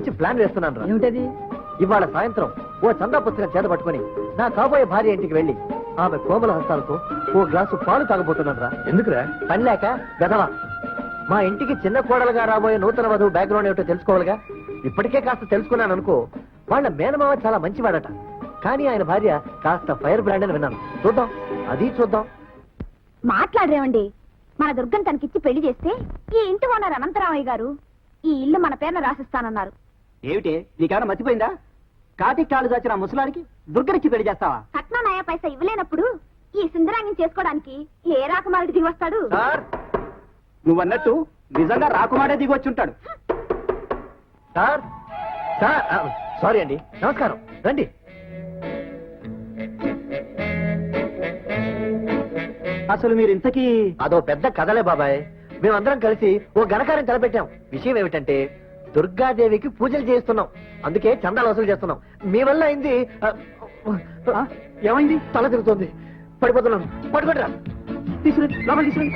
మంచి ప్లాన్ వేస్తున్నాను రా. ఏమిటది? ఇవాళ సాయంత్రం ఓ చందా పుస్తకం చేత పట్టుకుని నా కాబోయే భార్య ఇంటికి వెళ్ళి ఆమె కోమల హస్తాలతో ఓ గ్లాసు పాలు తాగబోతున్నాను రా. ఎందుకురా? పని లేక గదవా. మా ఇంటికి చిన్న కోడలుగా రాబోయే నూతన వధువు బ్యాక్గ్రౌండ్ ఏమిటో తెలుసుకోవాలిగా. ఇప్పటికే కాస్త తెలుసుకున్నాను అనుకో. వాళ్ళ మేనమావ చాలా మంచివాడట, కానీ ఆయన భార్య కాస్త ఫైర్ బ్రాండ్ అని విన్నాను. చూద్దాం, అది చూద్దాం. మాట్లాడరేమండి. మన దుర్గం తనకిచ్చి పెళ్లి చేస్తే ఈ ఇంటి ఓనర్ అనంతరామయ్య గారు ఈ ఇల్లు మన పేరున రాసిస్తానన్నారు. ఏమిటి, నీకేమైనా మర్చిపోయిందా? కాటికి కాళ్ళు దాచిన ముసలాడికి దుర్గనిచ్చి పెళ్లి చేస్తావా? కట్నా నయా పైసా ఇవ్వలేనప్పుడు ఈ సుందరాంగిని చేసుకోవడానికి ఏ రాకుమారుడు దిగి వస్తాడు? సార్, నువ్వన్నట్టు నిజంగా రాకుమారే దిగి వచ్చి ఉంటాడు. సార్, సార్, సారీ అండి, నమస్కారం, రండి. అసలు మీరు ఇంతకీ అదో పెద్ద కథలే బాబాయ్. మేమందరం కలిసి ఓ ఘనకార్యం తలపెట్టాం. విషయం ఏమిటంటే దుర్గాదేవికి పూజలు చేస్తున్నాం, అందుకే చందాలు వసూలు చేస్తున్నాం. మీ వల్ల అయింది. ఏమైంది? తల తిరుగుతుంది, పడిపోతున్నాను. పట్టుకోట్రా, తీసుకుని లోపల తీసుకుని.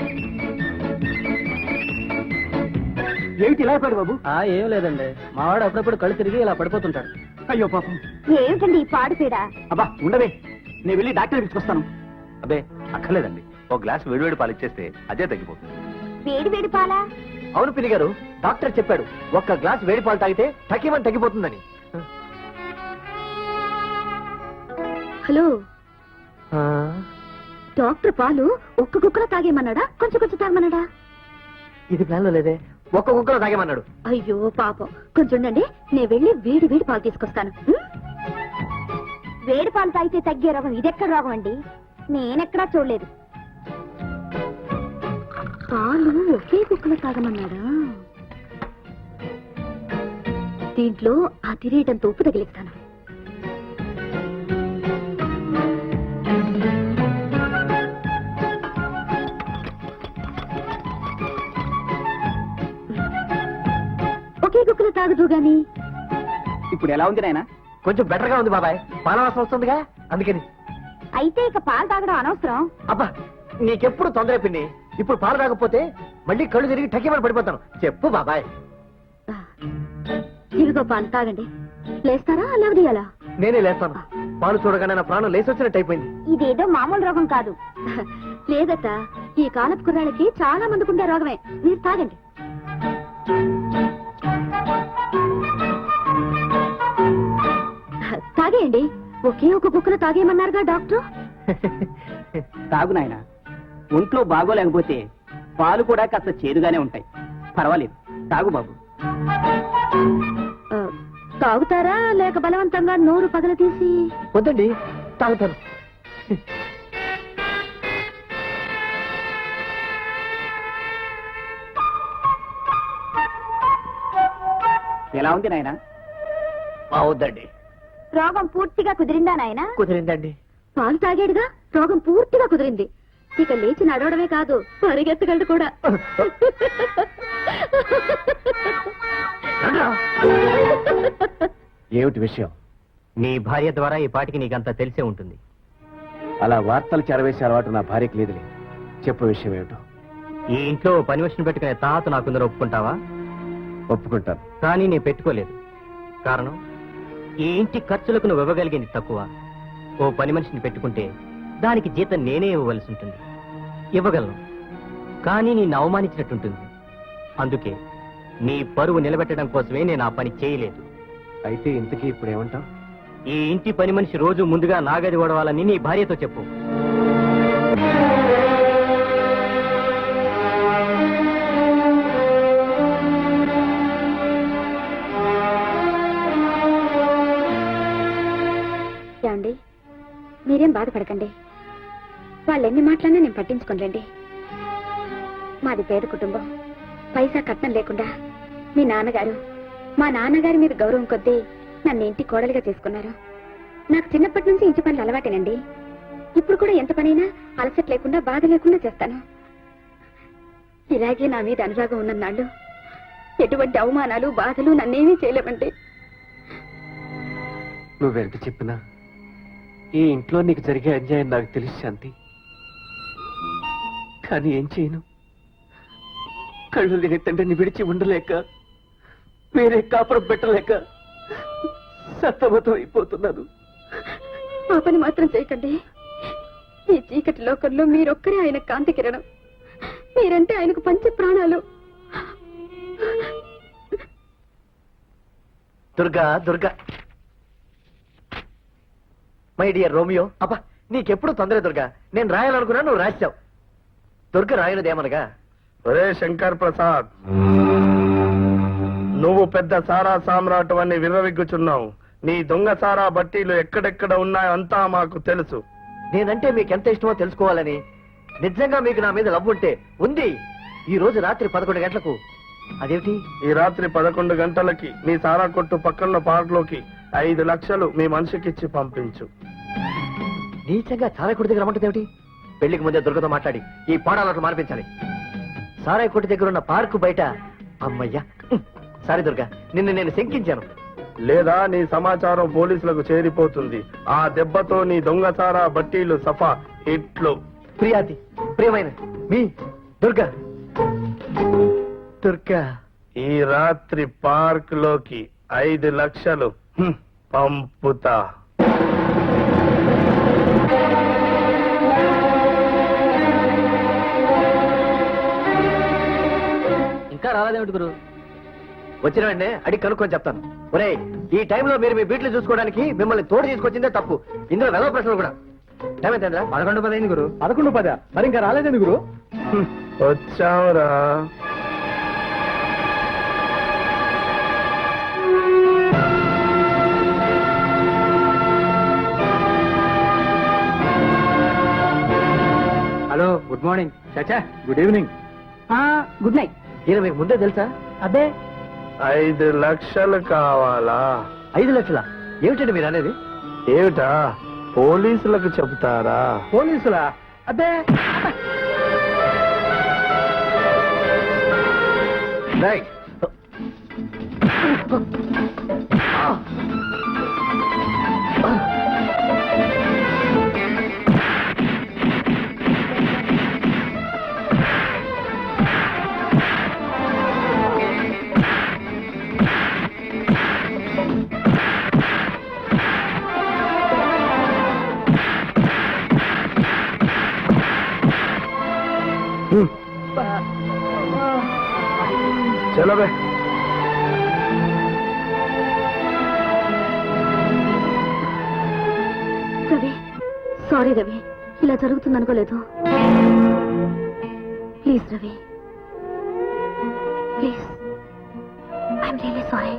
ఏమిటి ఇలా అయిపోయాడు బాబు? ఏం లేదండి, మావాడు అప్పుడప్పుడు కళ్ళు తిరిగి ఇలా పడిపోతుంటాడు. అయ్యో పాపం. ఏమిటండి ఈ పాడు పీడ? అబ్బా ఉండవే, నేను వెళ్ళి డాక్టర్ పిలుచుకొస్తాను. అబ్బే అక్కర్లేదండి, ఒక గ్లాస్ వేడివేడి పాలు ఇచ్చేస్తే అదే తగ్గిపోతుంది. వేడి వేడి పాలా? అవును పిన్ని గారు, డాక్టర్ చెప్పాడు ఒక్క గ్లాస్ వేడి పాలు తాగితే తగ్గిమని తగ్గిపోతుందని. హలో, డాక్టర్ పాలు ఒక్క కుక్కలో తాగేమన్నాడా, కొంచెం కొంచెం తాగమన్నాడా? ఇది ప్లాన్ లో లేదే, ఒక్క కుక్కలో తాగేమన్నాడు. అయ్యో పాపం, కొంచెం ఉండండి, నేను వెళ్ళి వేడి వేడి పాలు తీసుకొస్తాను. వేడి పాలు తాగితే తగ్గే రోగం ఇదెక్కడ రోగం అండి? నేనెక్కడా చూడలేదు. పాలు ఒకే కుక్కలో తాగమన్నాడా? దీంట్లో అతిరేటంత ఉప్పు తగిలిస్తాను. ఒకే కుక్కలో తాగదు గాని. ఇప్పుడు ఎలా ఉంది నాయనా? కొంచెం బెటర్ గా ఉంది బాబాయ్, పాలవాసన వస్తుందిగా, అందుకని. అయితే ఇక పాలు తాగడం అనవసరం. అబ్బా, నీకెప్పుడు తొందర పిన్ని. ఇప్పుడు పాలు తాగకపోతే మళ్ళీ కళ్ళు తిరిగి టక్కిమని పడిపోతాను. చెప్పు బాబాయ్. ఇదిగో పాలు తాగండి. లేస్తారా లేవదీయాలా? నేనే లేస్తాను. పాలు చూడగానే నా ప్రాణం లేసొచ్చినట్టు అయిపోయింది. ఇదేదో మామూలు రోగం కాదు. లేదట, ఈ కాలపు కుర్రాళ్ళకి చాలా మందికి ఉండే రోగమే. మీరు తాగండి. తాగేయండి. ఒకే ఒక కుక్కలు తాగేయమన్నారుగా డాక్టర్. తాగు నాయనా, ఒంట్లో బాగోలేకపోతే పాలు కూడా కాస్త చేదుగానే ఉంటాయి. పర్వాలేదు, తాగు బాబు. తాగుతారా లేక బలవంతంగా నోరు పగల తీసి? వద్దండి, తాగుతాను. ఎలా ఉంది నాయనా? వద్దండి. రోగం పూర్తిగా కుదిరిందా నాయనా? కుదిరిందండి. పాలు తాగాడుగా, రోగం పూర్తిగా కుదిరింది. ఇక లేచి నడవడమే కాదు, పరిగెత్తగలడు కూడా. ఏమిటి విషయం? నీ భార్య ద్వారా ఈ పాటికి నీకంతా తెలిసే ఉంటుంది. అలా వార్తలు చెరవేసే అలవాటు నా భార్యకి లేదులే. చెప్పు విషయం ఏమిటో. ఈ ఇంట్లో ఓ పని మనిషిని పెట్టుకునే తాత నాకుందరూ ఒప్పుకుంటావా? ఒప్పుకుంటాను. కానీ నేను పెట్టుకోలేదు. కారణం, ఈ ఇంటి ఖర్చులకు నువ్వు ఇవ్వగలిగింది తక్కువ. ఓ పని మనిషిని పెట్టుకుంటే దానికి జీతం నేనే ఇవ్వవలసి ఉంటుంది. ఇవ్వగలను, కానీ నిన్ను అవమానించినట్టుంటుంది. అందుకే నీ పరువు నిలబెట్టడం కోసమే నేను ఆ పని చేయలేదు. అయితే ఇంతకీ ఇప్పుడు ఏమంటావు? ఈ ఇంటి పని మనిషి రోజు ముందుగా నాగది ఓడవాలని నీ భార్యతో చెప్పు. ఏమండి, మీరేం బాధపడకండి. వాళ్ళు ఎన్ని మాటలన్నా నేను పట్టించుకోలేండి. మాది పేద కుటుంబం. పైసా కట్నం లేకుండా మీ నాన్నగారు, మా నాన్నగారి మీద గౌరవం కొద్దీ నన్ను ఇంటి కోడలిగా చేసుకున్నారు. నాకు చిన్నప్పటి నుంచి ఇంటి పనులు అలవాటేనండి. ఇప్పుడు కూడా ఎంత పనైనా అలసట లేకుండా, బాధ లేకుండా చేస్తాను. ఇలాగే నా మీద అనురాగం ఉన్నన్నాళ్ళు ఎటువంటి అవమానాలు, బాధలు నన్నేమీ చేయలేవండి. నువ్వెంత చెప్పినా ఈ ఇంట్లో నీకు జరిగే అన్యాయం నాకు తెలుసు శాంతి. కానీ ఏం చేయను? కళ్ళు లేని తండ్రిని విడిచి ఉండలేక వేరే కాపురం పెట్టలేక సతమతం అయిపోతున్నాను. ఆ పని మాత్రం చేయకండి. ఈ చీకటి లోకంలో మీరొక్కరే ఆయన కాంతి కిరణం. మీరంటే ఆయనకు పంచ ప్రాణాలు. Durga Durga, my dear Romeo. అబ్బా, నీకెప్పుడు తొందర దుర్గా. నేను రాయాలనుకున్నా, నువ్వు రాశావు. దుర్గ రాయనదేమనగా, ఒరే శంకర్ ప్రసాద్, నువ్వు పెద్ద సారా సామ్రాట్ అని విర్రవిగ్గుచున్నావు. నీ దొంగ సారా బట్టీలు ఎక్కడెక్కడ ఉన్నాయో అంతా మాకు తెలుసు. నేనంటే మీకెంత ఇష్టమో తెలుసుకోవాలని. నిజంగా మీకు నా మీద లవ్ ఉంటే ఉంది. ఈ రోజు రాత్రి 11 గంటలకు. అదేమిటి? ఈ రాత్రి 11 గంటలకి నీ సారా కొట్టు పక్కన పార్క్ లోకి 5 లక్షలు మీ మనిషికిచ్చి పంపించు. నీచంగా సారాయి కొట్టి దగ్గర రమ్మంటుంది. పెళ్లికి ముందే దుర్గతో మాట్లాడి ఈ పాడాలట్లు మార్పించాలి. సారాయి కొట్టి దగ్గర ఉన్న పార్కు బయట. అమ్మయ్యా, సారీ దుర్గా, నిన్ను నేను శంకించాను. లేదా నీ సమాచారం పోలీసులకు చేరిపోతుంది. ఆ దెబ్బతో నీ దొంగ సారా బట్టీలు సఫా ఇట్లు. ప్రియాతి, ప్రియమైన మీ దుర్గా. దుర్గా, ఈ రాత్రి పార్క్ లోకి 5 లక్షలు పంపుతా. ఇంకా రాలేదేమిటి గురు? వచ్చిన వెంటనే అడిగి కనుక్కొని చెప్తాను. ఒరే, ఈ టైంలో మీరు మీ బీట్లు చూసుకోవడానికి మిమ్మల్ని తోడు తీసుకొచ్చిందే తప్పు. ఇందులో వెలవ ప్రశ్నలు కూడా. టైం ఎంతేంద్రా? 11:10 గురు. 11:10. మరి ఇంకా రాలేదండి గురు. వచ్చావురా. Hello, good morning. చాచా, గుడ్ ఈవినింగ్. Good night. ఈయన మీకు ముందే తెలుసా? అబ్బే, 5 లక్షలు కావాలా? 5 లక్షలా? ఏమిటండి మీరు అనేది? ఏమిటా, పోలీసులకు చెబుతారా? పోలీసులా? అబ్బే, రైట్. చలో బే. రవి, సారీ రవి, ఇలా జరుగుతుంది అనుకోలేదు. Please Ravi, please, I'm really sorry.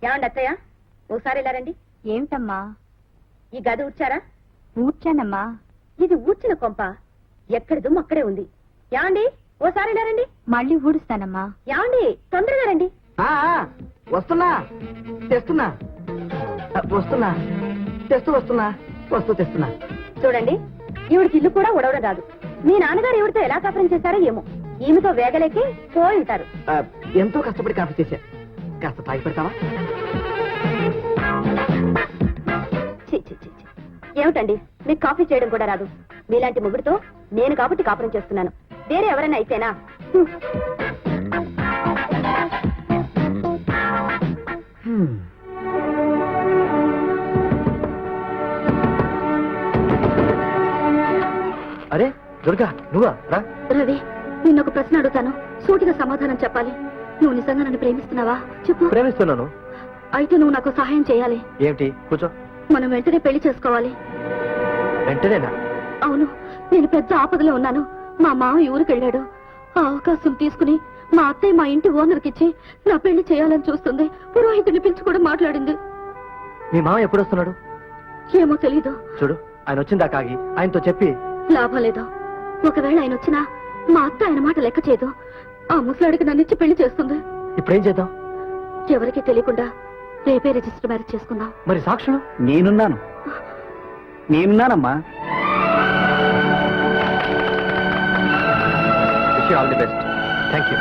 ఏమండి అత్తయ్య, ఓసారి ఇలా రండి. ఏమిటమ్మా? ఈ గది ఊడ్చారా? ఊడ్చానమ్మా. ఇది ఊడ్చిన కొంప. ఎక్కడి దుమ్ము అక్కడే ఉంది. ఏమండి, ఓసారి ఇలా రండి. మళ్ళీ ఊడుస్తానమ్మా. ఏమండి, తొందరగా రండి. వస్తున్నా, తెస్తున్నా, వస్తున్నా, వస్తున్నా, తెస్తున్నా. చూడండి, ఈవిడికి ఇల్లు కూడా ఉడవడం రాదు. మీ నాన్నగారు ఈవిడితో ఎలా కాపురం చేశారో ఏమో. ఈమెతో వేగలేకి పోయి ఉంటారు. ఎంతో కష్టపడి కాఫీ చేశా. కాస్త తాగి పెడతావా? ఛీ, ఛీ, ఛీ, ఛీ. ఏమిటండి, మీకు కాఫీ చేయడం కూడా రాదు. మీలాంటి ముగ్గురితో నేను కాబట్టి కాపురం చేస్తున్నాను. వేరే ఎవరైనా అయితేనా? అరే దుర్గా, నువ్వా? రా. రవి, నిన్న ఒక ప్రశ్న అడుగుతాను, సూటిగా సమాధానం చెప్పాలి. నువ్వు నిజంగా నన్ను ప్రేమిస్తున్నావా? చెప్పు. ప్రేమిస్తున్నాను. అయితే నువ్వు నాకు సహాయం చేయాలి. ఏమిటి? కూర్చో. మనం వెంటనే పెళ్లి చేసుకోవాలి. వెంటనేనా? అవును, నేను పెద్ద ఆపదలో ఉన్నాను. మా మామ ఊరికి వెళ్ళాడు. ఆ అవకాశం తీసుకుని మా అత్తయ్య మా ఇంటి ఓనర్కి ఇచ్చి నా పెళ్లి చేయాలని చూస్తుంది. పురోహితుడిని పిలిచి కూడా మాట్లాడింది. మీ మామ ఎప్పుడు వస్తున్నాడు? ఏమో తెలీదు. చూడు, ఆయన వచ్చిందా కాగి ఆయనతో చెప్పి. లాభం లేదు. ఒకవేళ ఆయన వచ్చినా మా అత్త ఆయన మాట లెక్క చేయదు. ఆ ముసలాడికి నన్ను ఇచ్చి పెళ్లి చేస్తుంది. ఇప్పుడేం చేద్దాం? ఎవరికీ తెలియకుండా రేపే రిజిస్టర్ మ్యారేజ్ చేసుకుందాం. మరి సాక్షులు? నేనున్నానమ్మా. All the best. Thank you